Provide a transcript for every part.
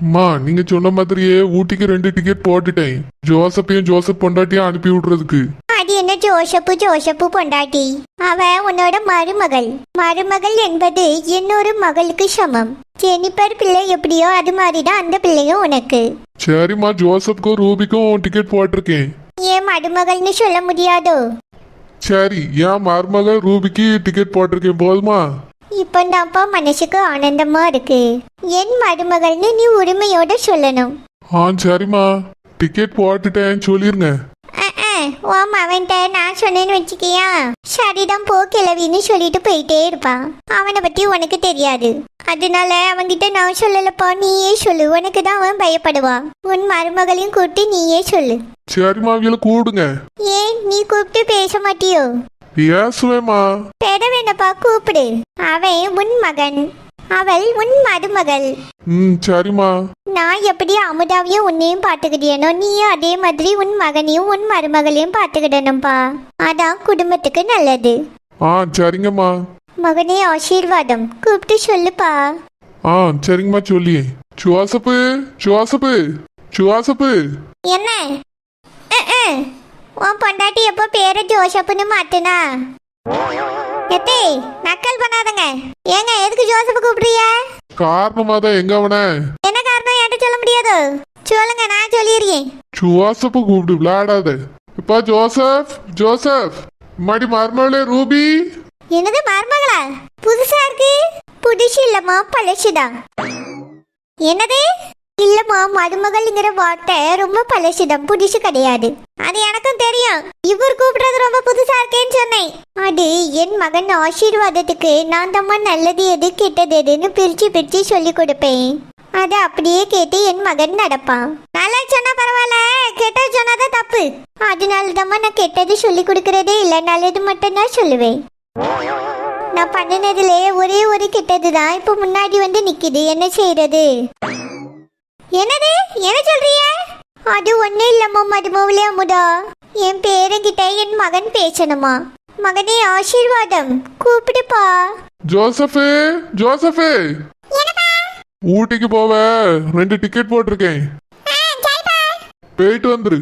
அம்மா நீங்க சொன்ன மாதிரியே ஊட்டிக்கு 2 டிக்கெட் போட்டுட்டேன். ஜோசப்பையும் ஜோசப் பொண்டாட்டியும் அனுப்பி விடுறதுக்கு. அது என்ன ஜோசப்பு பொண்டாட்டி? அவ உன்னோட மருமகள். மருமகள் என்பது என்னொரு மகளுக்கு சமம். ஜெனிபர் பிள்ளை எப்படியோ அது மாதிரிதான் அந்த பிள்ளையும் உனக்கு. சரிம்மா, ஜோசப்புக்கும் ரூபிக்கும் டிக்கெட் போட்டிருக்கேன். ஏன் மருமகள்னு சொல்ல முடியாதோ? சரி, என் மருமகள் ரூபிக்கு டிக்கெட் போட்டிருக்கேன், போதுமா? இப்போதான்ப்பா மனசுக்கு ஆனந்தமா இருக்கு. என் மருமகள்னு நீ உரிமையோட சொல்லணும். சரிம்மா, டிக்கெட் போட்டுட்டேன் சொல்லிருங்க. ஓம் அவன்கிட்ட நான் சொன்னேன்னு வச்சுக்கியா, சரிதான் போ கிளவின்னு சொல்லிட்டு போயிட்டே இருப்பான். அவனை பத்தி உனக்கு தெரியாது, அதனால அவன்கிட்ட நான் சொல்லலப்பா, நீயே சொல்லு. உனக்கு தான் அவன் பயப்படுவான். உன் மருமகளையும் கூப்பிட்டு நீயே சொல்லு. சரிம்மா, அவங்கள கூடுங்க. ஏன் நீ கூப்பிட்டு பேச மாட்டியோ? பேசுவேம்மா. பெற வேண்டப்பா, கூப்பிடு. அவன் உன் மகன், அவள் உன் மருமகள். சரிம்மா. நான் எப்படி அமுதாவையும் உன்னையும் பாத்துக்கிட்டேனோ, நீயும் அதே மாதிரி உன் மகனையும் உன் மருமகளையும் பாத்துக்கிடணும்பா. அதான் குடும்பத்துக்கு நல்லது. சரிங்கம்மா. மகனே ஆசீர்வாதம் கூப்பிட்டு சொல்லுப்பா. சரிங்கம்மா சொல்லி. Joseph Joseph Joseph. என்ன உன் பொண்டாட்டி எப்போ பேரை ஜோசப்புன்னு மாத்துனா? எத்தே நக்கல் பண்ணாதங்க. ஏங்க எதுக்கு ஜோசப்பு கூப்பிடுறிய? காரணமா தான். எங்க அவன? என்ன காரணம் என்கிட்ட சொல்ல முடியாது, சொல்லுங்க நான் சொல்லிடுறேன். ஜோசப்பு கூப்பிடு, விளையாடாத. இப்ப ஜோசப் ஜோசப் மாடி மருமகளே ரூபி. என்னது மருமகளா? புதுசா இருக்கு. புதுசு இல்லம்மா, பழசுதான். என்னது? இல்லம்மா, மருமகள்ங்கிற வார்த்தை ரொம்ப பழசுதான், புதுசு கிடையாது. அது எனக்கும் தெரியும். இவர் கூப்பிடுறது ரொம்ப புதுசா இருக்கேன்னு சொன்னேன். அது என் மகன் ஆசீர்வாதத்துக்கு நான் தம்மா நல்லது எது கெட்டது எதுன்னு பிரிச்சு சொல்லி கொடுப்பேன். அதை அப்படியே கேட்டு என் மகன் நடப்பான். நல்லா சொன்னா பரவாயில்ல, கெட்டது சொன்னாதான் தப்பு. அதனால தான் நான் கெட்டது சொல்லி கொடுக்கறதே இல்லை, நல்லது மட்டும் தான் சொல்லுவேன். நான் பண்ணினதுல ஒரே ஒரு கெட்டதுதான் இப்ப முன்னாடி வந்து நிக்குது. என்ன செய்யறது? என்னது என்ன சொல்றிய? அது ஒண்ணு இல்லம்மா மருமகளே அமுதா, என் பேரங்கிட்ட என் மகன் பேசணுமா. மகனே ஆசீர்வாதம் கூப்பிடுப்பா. ஜோசப்பு ஜோசப்பு, ஊட்டிக்கு போவ 2 டிக்கெட் போட்டிருக்கேன், போயிட்டு வந்துரு.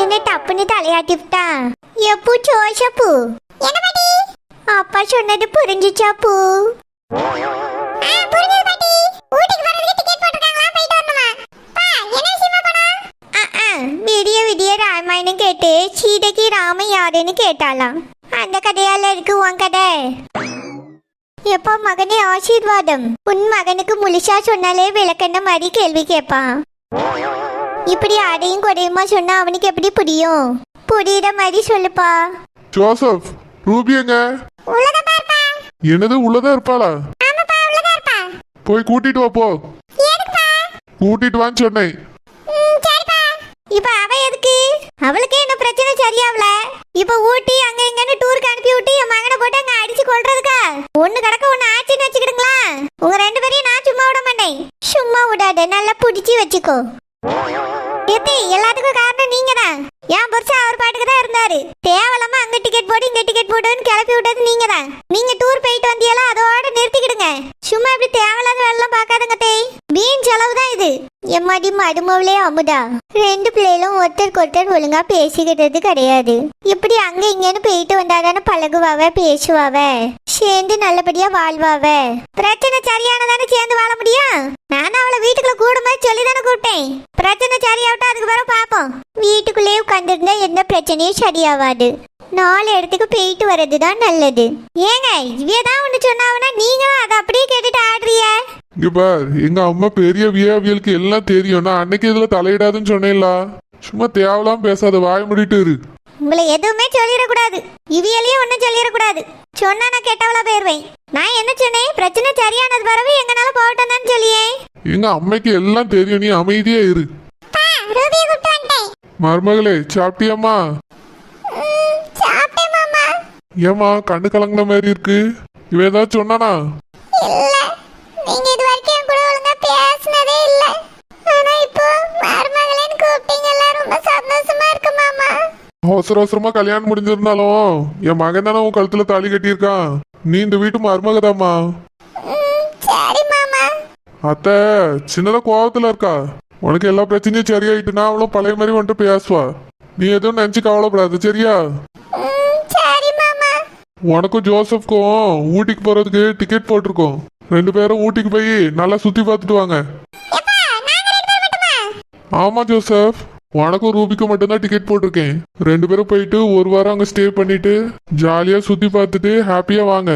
என்ன டப்புன்னு தலையாட்டி விட்டா? எப்போ ஜோசப்பு? அப்பா சொன்னது புரிஞ்சுச்சாப்பு? விடிய விடிய ராமாயணம் கேட்டு சீதைக்கு ராம யாருன்னு கேட்டாலாம். அந்த கதையால இருக்கு உன் கதை. எப்போ மகனே ஆசீர்வாதம்? உன் மகனுக்கு முழுசா சொன்னாலே விளக்கண்ண மாதிரி கேள்வி கேட்பான். இப்படி அடையும் குறையுமா சொன்னா அவனுக்கு எப்படி புரியும்? புரியுற மாதிரி சொல்லுப்பா. ஜோசப், ரூபி எங்க? என்னது உள்ளதா இருப்பாளா? போய் கூட்டிட்டு வா. போ, கூட்டிட்டு வான்னு சொன்னேன். இப்ப அவ எதுக்கு? அவளுக்கு என்ன பிரச்சனை சரியாவல? இப்ப ஊட்டி அங்க இங்கன்னு டூருக்கு அனுப்பி விட்டு என் மகனை போட்டு அங்க அடிச்சு கொள்றதுக்கா? ஒண்ணு கடக்க ஒண்ணு ஆச்சுன்னு வச்சுக்கிடுங்களா? உங்க 2 பேரையும் நான் சும்மா விட மாட்டேன். சும்மா விடாத, நல்லா புடிச்சு வச்சுக்கோ. எல்லாத்துக்கும் காரணம் நீங்க தான். என் புருஷா அவர் பாட்டுக்கு தான் இருந்தாரு. தேவலாம அங்க டிக்கெட் போடு இங்க டிக்கெட் போடுன்னு கிளப்பி விட்டது நீங்க தான். நீங்க டூர் போயிட்டு வந்தியால, அதோட நிறுத்திக்கிடுங்க. சும்மா இப்படி தேவையில்லாத வேலைலாம் பார்க்காதுங்க தேய். வீண் செலவு தான் இது. எம்மாடி மருமவளே அமுதா, 2 பிள்ளைகளும் ஒருத்தருக்கு ஒழுங்கா பேசிக்கிட்டது கிடையாது. இப்படி அங்க இங்கன்னு போயிட்டு வந்தாதானே பழகுவாவ, பேசுவாவ, சேர்ந்து நல்லபடியா வாழ்வாவ. பிரச்சனை சரியானதானே சேர்ந்து வாழ முடியும். நானும் அவளை வீட்டுக்குள்ள கூடும்போது சொல்லி தானே கூப்பிட்டேன். பிரச்சனை சரியாவிட்டா அதுக்கு பிறகு பார்ப்போம். வீட்டுக்குள்ளேயே உட்காந்துருந்தா எந்த பிரச்சனையும் சரியாவாது. 4 இடத்துக்கு போயிட்டு வர்றதுதான் நல்லது. ஏங்க இவையதான் ஒண்ணு சொன்னாவனா நீங்களும் அதை அப்படியே கேட்டுட்டு ஆடுறிய? இங்க பார், எங்க அம்மா பெரிய வியாவியலுக்கு எல்லாம் தெரியும். நான் அன்னைக்கு இதுல தலையிடாதுன்னு சொன்னேன்ல. சும்மா தேவலாம் பேசாத, வாய மூடிட்டு இரு. உங்களை எதுவுமே சொல்லிடக்கூடாது, இவியலையும் ஒன்னும் சொல்லிடக்கூடாது. சொன்னா நான் கெட்டவளா போயிருவேன். நான் என்ன சொன்னேன்? பிரச்சனை சரியானது பிறகு எங்கனால போகட்டும் தான் சொல்லியே. எங்க அம்மைக்கு எல்லாம் தெரியும், நீ அமைதியா இரு. மருமகளே சாப்பிட்டியாம்மா? ஏமா கண்ணு கலங்கின மாதிரி இருக்கு? இவ ஏதாவது சொன்னானா? நீங்க இது வரைக்கும் என் கூட ஒழுங்கா பேசினதே இல்ல. ஆனா இப்போ மருமகளேன்னு கூப்பிட்டீங்கல்ல, ரொம்ப சந்தோஷமா இருக்கு மாமா. அவசர அவசரமா கல்யாணம் முடிஞ்சிருந்தாலும் என் மகன் தானே உன் கழுத்துல தாலி கட்டியிருக்கான். நீ இந்த வீட்டு மருமகதாம்மா. சரி மாமா. அத்தை சின்னதா கோவத்துல இருக்கா. உனக்கு எல்லா பிரச்சனையும் சரியாயிட்டுனா அவளும் பழைய மாதிரி வந்துட்டு பேசுவா. நீ எதுவும் நினைச்சு கவலைப்படாது சரியா. சரி மாமா. உனக்கும் ஜோசப்க்கும் ஊட்டிக்கு போறதுக்கு டிக்கெட் போட்டிருக்கோம். 2 பேரும் ஊட்டிக்கு போய் நல்லா சுத்தி பார்த்துட்டு வாங்க. ஆமா ஜோசப், உனக்கும் ரூபிக்கும் மட்டும்தான் டிக்கெட் போட்டிருக்கேன். 2 பேரும் போயிட்டு ஒரு வாரம் அங்க ஸ்டே பண்ணிட்டு ஜாலியா சுத்தி பார்த்துட்டு ஹாப்பியா வாங்க.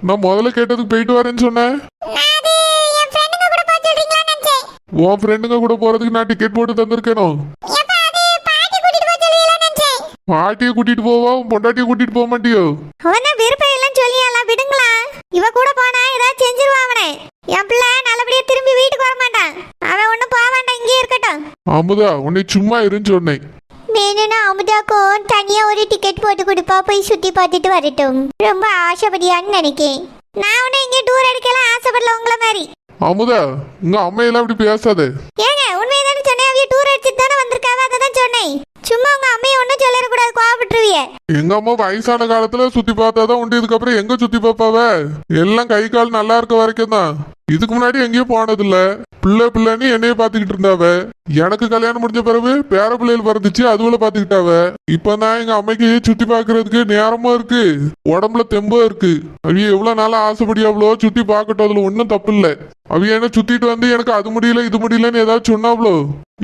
நான் முதல்ல கேட்டதுக்கு போயிட்டு வரேன்னு சொன்னேன். உன் ஃப்ரெண்டுங்க கூட போறதுக்கு நான் டிக்கெட் போட்டு தந்திருக்கேனோ. பாட்டியை கூட்டிட்டு போவா, உன் பொண்டாட்டியை கூட்டிட்டு போக மாட்டியோ. அவன விருப்பம் இல்லைன்னு சொல்லியாலாம் விடுங்களா. இவ கூட போனா ஏதாவது செஞ்சிருவா அவனே. என் பிள்ளை நல்லபடியா திரும்பி வீட்டுக்கு வர மாட்டான். அவன் ஒன்னும் போக வேண்டாம், இங்கே இருக்கட்டும். அமுதா உன்னை சும்மா இருன்னு சொன்னேன். வேணும்னா அமுதாக்கும் தனியா ஒரு டிக்கெட் போட்டு கொடுப்பா, போய் சுத்தி பார்த்துட்டு வரட்டும். ரொம்ப ஆசைப்படியான்னு நினைக்கேன். நான் உன்னை இங்கே டூர் அடிக்கலாம் ஆசைப்படல உங்கள மாதிரி. அமுதா உங்க அம்மையெல்லாம் இப்படி பேசாத. ஏங்க உண்மையதானே சொன்னேன். அவிய டூர் அடிச்சுட்டு தானே வந்திருக்காவ, அதை தான் சொன்னேன். சும்மா உங்க அம்மையை ஒன்றும் சொல்லிடக்கூடாது, கோவப்பட்டுருவிய. எங்க அம்மா வயசான காலத்துல சுத்தி பார்த்தாதான் உண்டு. இதுக்கப்புறம் எங்க சுத்தி பார்ப்பாவ? எல்லாம் கை கால் நல்லா இருக்க வரைக்கும் தான். இதுக்கு முன்னாடி எங்கேயும் போனது இல்ல. பிள்ளைன்னு என்னைய பாத்துக்கிட்டு இருந்தாவ. எனக்கு கல்யாணம் முடிஞ்ச பிறகு பேர பிள்ளைகள் பிறந்துச்சு, அதுவுல பாத்துக்கிட்டாவ. இப்பதான் எங்க அம்மைக்கு சுத்தி பாக்குறதுக்கு நேரமும் இருக்கு, உடம்புல தெம்பும் இருக்கு. அவிய எவ்வளவு நாளா ஆசைப்படியாவளோ சுத்தி பார்க்கட்டும், அதுல ஒன்னும் தப்பு இல்ல. அவிய என்ன சுத்திட்டு வந்து எனக்கு அது முடியல இது முடியலன்னு ஏதாவது சொன்னாவளோ,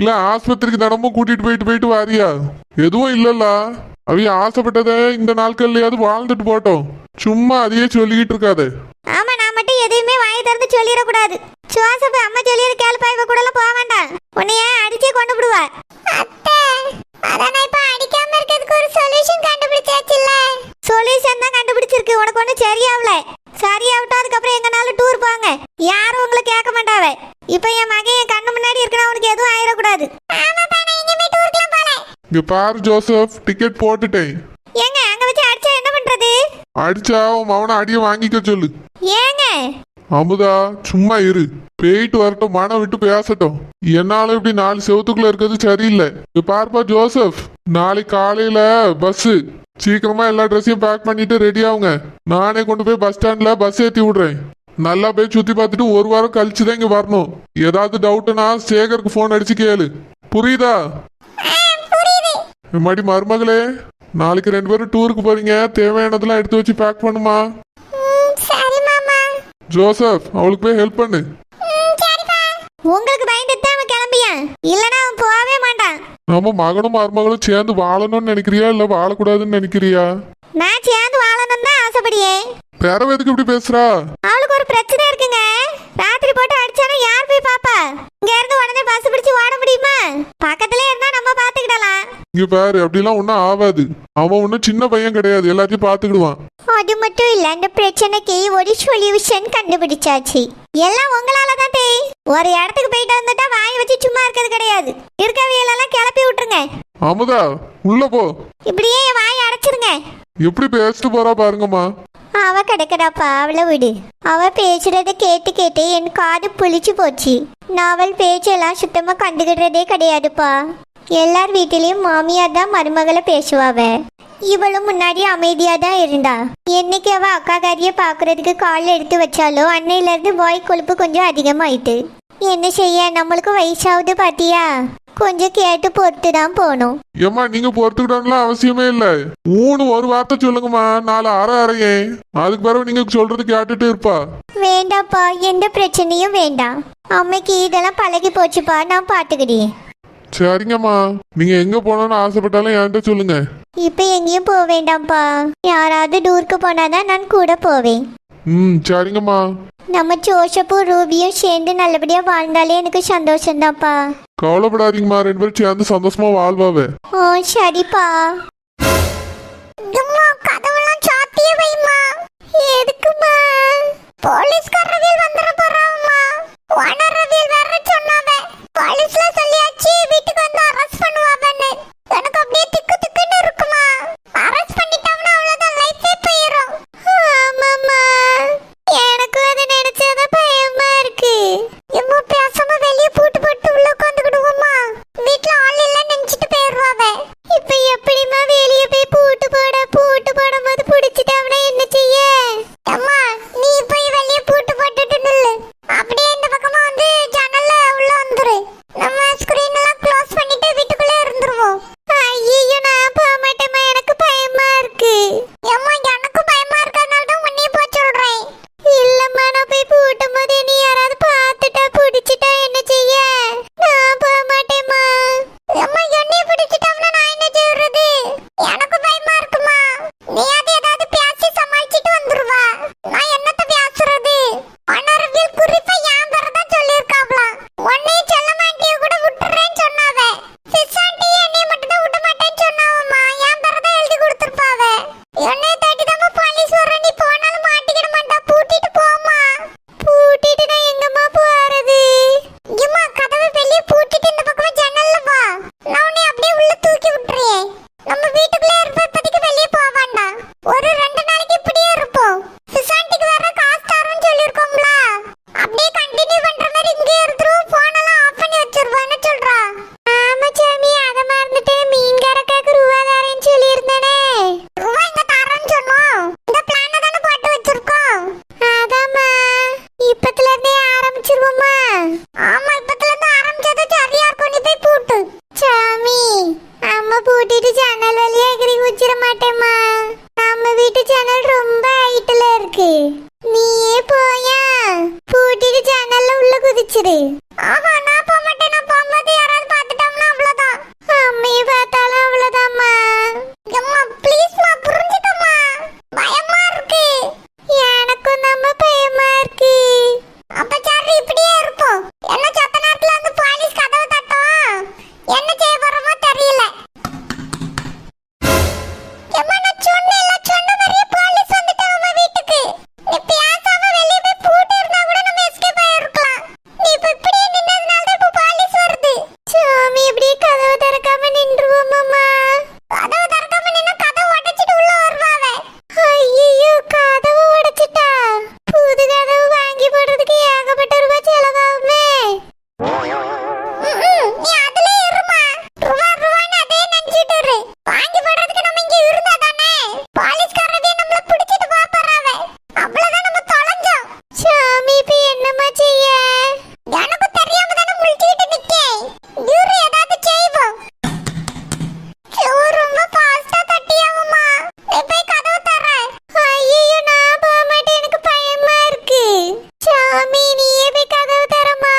இல்ல ஆஸ்பத்திரிக்கு தினமும் கூட்டிட்டு போயிட்டு வாரியா? எதுவும் இல்லல்ல. அவிய ஆசைப்பட்டத இந்த நாட்கள்லயாவது வாழ்ந்துட்டு போட்டோம். சும்மா அதையே சொல்லிக்கிட்டு இருக்காத. ஆமா, நான் மட்டும் எதையுமே வாயை திறந்து சொல்லிடக்கூடாது. சுவாசப்ப அம்மா சொல்லியது கேள்பா, இவ கூட போக வேண்டாம். உன்னைய அடிச்சே கொண்டு விடுவா. அத்தை அதான் இப்ப அடிக்காம இருக்கிறதுக்கு ஒரு சொல்யூஷன் கண்டுபிடிச்சாச்சுல்ல. சொல்யூஷன் தான் கண்டுபிடிச்சிருக்கு. உனக்கு ஒன்றும் சரியாவல. சரியாவிட்டா அதுக்கப்புறம் எங்கனாலும் டூர் போங்க, யாரும் உங்களை கேட்க மாட்டாவே. இப்ப என் மகன் என் கண்ணு முன்னாடி இருக்கணும், அவனுக்கு எதுவும் ஆயிடக்கூடாது. இங்க பாரு ஜோசப், டிக்கெட் போட்டுட்டேன். ஏங்க அங்க வச்சு அடிச்சா என்ன பண்றது? அடிச்சா உன் மவனை அடிய வாங்கிக்க சொல்லு. ஏங்க அமுதா சும்மா இரு, போயிட்டு வரட்டும், மனம் விட்டு பேசட்டும். என்னாலும் இப்படி 4 செவத்துக்குள்ள இருக்கிறது சரியில்லை. இங்க பாருப்பா ஜோசப், நாளைக்கு காலையில பஸ், சீக்கிரமா எல்லா ட்ரெஸ்ஸையும் பேக் பண்ணிட்டு ரெடி ஆகுங்க. நானே கொண்டு போய் பஸ் ஸ்டாண்ட்ல பஸ் ஏத்தி விடுறேன். நல்லா போய் சுத்தி பார்த்துட்டு ஒரு வாரம் கழிச்சுதான் இங்க வரணும். ஏதாவது டவுட்னா சேகருக்கு போன் அடிச்சு கேளு, புரியுதா? மடி மருமகளே, நாளைக்கு 2 பேரும் டூருக்கு போறீங்க, தேவையானதெல்லாம் எடுத்து வச்சு பேக் பண்ணுமா. சரி மாமா. ஜோசப் அவளுக்கு போய் ஹெல்ப் பண்ணு. உங்களுக்கு பயந்துட்டு தான் அவன் கிளம்பியான், இல்லனா அவன் போகவே மாட்டான். நம்ம மகனும் மருமகளும் சேர்ந்து வாழணும்னு நினைக்கிறியா இல்ல வாழக்கூடாதுன்னு நினைக்கிறியா? நான் சேர்ந்து வாழணும் தான் ஆசைப்படியே. பேரவ எதுக்கு இப்படி பேசுறா? அவளுக்கு ஒரு பிரச்சனை இருக்குங்க. ராத்திரி போட்டு அடிச்சானா யார் போய் பாப்பா? இங்க இருந்து உடனே பஸ் பிடிச்சு ஓட முடியுமா? பக்கத்துல இருந்தா நம்ம பாத்துக்கிடலாம். இங்க பாரு, அப்படிலாம் ஒன்னும் ஆகாது. அவன் ஒன்னும் சின்ன பையன் கிடையாது, எல்லாத்தையும் பாத்துக்கிடுவான். அது மட்டும் இல்ல, அந்த பிரச்சனைக்கு ஒரு சொல்யூஷன் கண்டுபிடிச்சாச்சு. எல்லாம் உங்களால தான் தே. ஒரு இடத்துக்கு போயிட்டு வந்துட்டா வாய் வச்சு சும்மா இருக்கிறது கிடையாது. இருக்கவியலெல்லாம் கிளப்பி விட்டுருங்க. அமுதா உள்ள போ. இப்படியே என் வாயை அடைச்சிருங்க. எப்படி பேசிட்டு போறா பாருங்கம்மா. அவ கிடைக்கடாப்பா, அவளை விடு. அவ பேசுறத கேட்டு கேட்டு என் காது புளிச்சு போச்சு. நாவல் பேச்செல்லாம் சுத்தமா கண்டுகிடுறதே கிடையாதுப்பா. எல்லார் வீட்டிலையும் மாமியார் தான் மருமகளை பேசுவாவ. இவளும் முன்னாடி அமைதியா தான் இருந்தா. என்னைக்கு அவ அக்காக்காரிய பாக்குறதுக்கு கால் எடுத்து வச்சாலோ அன்னையில இருந்து வாய் கொழுப்பு கொஞ்சம் அதிகமாயிட்டு. என்ன செய்ய, நம்மளுக்கு வயசாகுது பாத்தியா. கொஞ்சம் கேட்டு பொறுத்து தான் போகணும். ஏம்மா நீங்க பொறுத்துக்கிட்டோம்லாம் அவசியமே இல்ல. ஒரு வார்த்தை சொல்லுங்கம்மா, 4 அரையே. அதுக்கு பிறகு நீங்க சொல்றது கேட்டுட்டு இருப்பா. வேண்டாப்பா, எந்த பிரச்சனையும் வேண்டாம். அம்மைக்கு இதெல்லாம் பழகி போச்சுப்பா, நான் பாத்துக்கிட்டேன். சரிங்கம்மா, நீங்க எங்க போனோம்னு ஆசைப்பட்டாலும் என்கிட்ட சொல்லுங்க. இப்ப எங்கேயும் போக வேண்டாம்ப்பா. யாராவது டூருக்கு போனாதான் நான் கூட போவேன். சரிங்கம்மா. நம்ம ஜோசப்பும் ரூபியும் சேர்ந்து நல்லபடியா வாழ்ந்தாலே எனக்கு சந்தோஷம்தான்ப்பா. கவலைப்படாதீங்கம்மா, 2 பேரும் சேர்ந்து சந்தோஷமா வாழ்வாவே. ஓ சரிப்பா. கதவெல்லாம் சாத்தியே வைமா. எதுக்குமா? போலீஸ்காரர்கள் வந்துற போறாங்கம்மா. ஓனரர்கள் வேற சொன்னாங்க. போலீஸ்ல சொல்லியாச்சு, வீட்டுக்கு வந்து அரெஸ்ட் பண்ணுவாங்கன்னு. எனக்கு அப்படியே திக்கு திக்குன்னு இருக்குமா. அரெஸ்ட் பண்ணிட்டாங்கன்னா அவ்வளவுதான், லைஃபே போயிடும். ஆமாம்மா, எனக்கு அது நினைச்சத பயமா இருக்கு. எம்மா பேசாம வெளியே பூட்டு போட்டு உள்ள உட்காந்துக்கிடுவோமா. வீட்டுல ஆள் இல்லைன்னு நினைச்சிட்டு போயிடுவாங்க. இப்ப எப்படிமா ஜன்னல் ரொம்ப ஹைட்ல இருக்கு. நீயே போயா, பூட்டிட்டு ஜன்னல்ல உள்ள குதிச்சிரு. ஆமா, நான் போக மாட்டேன். நான் போகும்போது யாராவது பார்த்துட்டாங்கன்னா அவ்வளவுதான். அம்மையை பார்த்தாலும் அவ்வளவுதாம்மா. அம்மா ப்ளீஸ்மா, புரிஞ்சுக்கம்மா. பயமா இருக்கு. எனக்கும் நம்ம பயமா இருக்கு. அப்ப சரி, இப்படியே இருப்போம். என்ன சத்த நேரத்துல வந்து போலீஸ் கதவை தட்டும். என்ன செய்ய போறோமோ தெரியல. எம்மா, நான் சொன்ன மாதிரியே போலீஸ் வந்துட்டாங்க நம்ம வீட்டுக்கு. நீ பேசாம வெளியே போய் பூட்டி இருந்தா கூட நம்ம எஸ்கேப் ஆயிருக்கலாம். நீ இப்ப இப்படியே நின்னதுனால தான் இப்ப போலீஸ் வருது. சாமி, இப்படியே கதவை திறக்காம நின்றுவோமாமா. கதவை திறக்காம நின்னா கதவை உடைச்சிட்டு உள்ள வருவாவே. ஐயோ, கதவை உடைச்சிட்டா. புது கதவு வாங்கி போடுறதுக்கு ஏகப்பட்ட ரூபாய் செலவாகுமே. நீ அதுல இருமா. ரூபான்னு அதே நினைச்சிட்டு இரு. வாங்கி போடுறதுக்கு நம்ம இங்க இருந்தா தானே போலீஸ்காரவே நம்மள பிடிச்சிட்டு போறாவே. அவ்வளவுதான், நம்ம தொலைஞ்சோம். சாமி, இப்ப என்னமா செய்ய? எனக்கு தெரியாம தானே முழிச்சிட்டு நிக்கேன். இவரு ஏதாவது செய்வோம். ரொம்ப ஃபாஸ்டா தட்டியாவுமா. நீ போய் கதவு தர. ஐயோ, நான் போக மாட்டேன். எனக்கு பயமா இருக்கு. சாமி, நீயே போய் கதவு தரமா.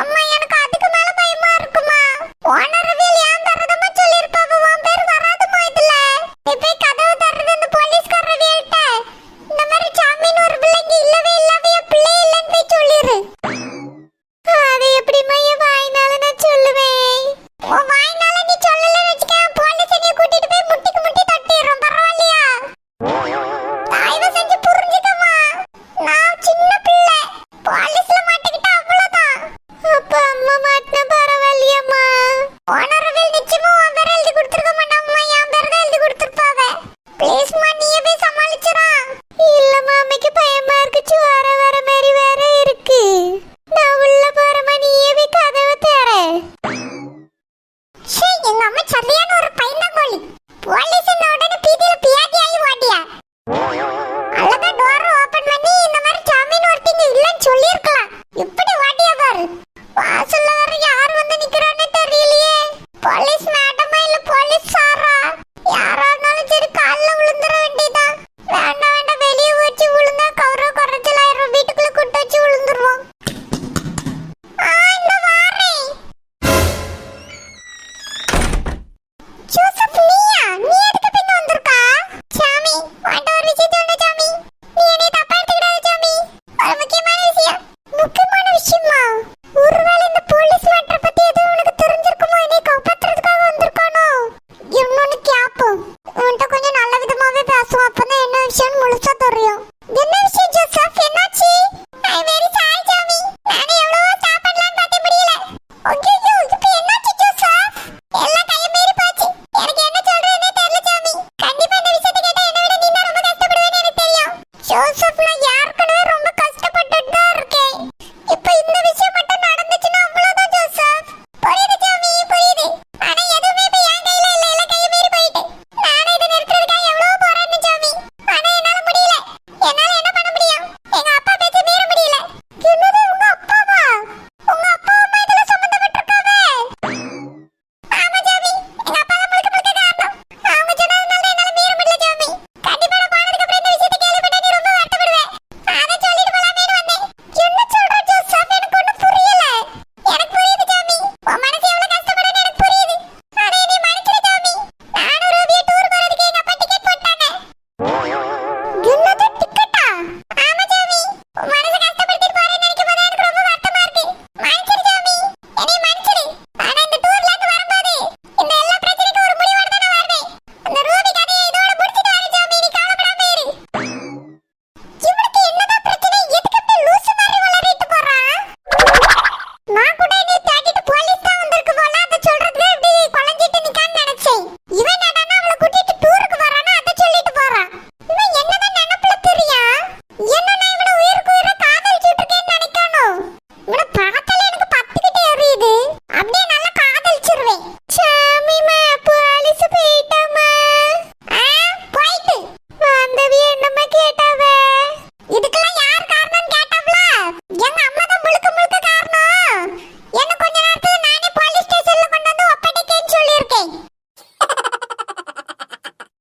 அம்மா, எனக்கு அதுக்கு மேல பயமா இருக்குமா. ஓனர்வேல் ஏன் தரதமா சொல்லிருப்பாங்க. உன் பேர் வராதுமா இதுல. நீ போய் கதவு தர்றது அந்த போலீஸ்காரவேல்ட்ட. இந்த மாதிரி சாமின்னு ஒரு பிள்ளைங்க இல்லவே இல்லாத பிள்ளை இல்லைன்னு போய் சொல்லிரு. அது எப்படிமா என் வாய்னால நான் சொல்லுவேன்? உன் வாய்னால நீ சொல்லலன்னு வச்சுக்க, போலீஸ் என்னைய கூட்டிட்டு போய் முட்டிக்கு முட்டி தட்டிடுறோம். பரவாயில்லையா? தயவு செஞ்சு புரிஞ்சுக்கமா. நான் சின்ன பிள்ளை. போலீஸ்ல மாட்டிக்கிட்டா அவ்வளவுதான். அப்ப அம்மா மாட்டினா பரவாயில்லையாம்மா? ஓனர்வேல் நிச்சயமா உன் பேரை எழுதி கொடுத்துருக்க மாட்டாங்கம்மா. என் பேரை தான் எழுதி கொடுத்துருப்பாங்க. ப்ளீஸ்மா, நீயே போய் சமாளிச்சிரா. இல்லம்மா, அம்மைக்கு பயமா இருக்கு. சுவாரா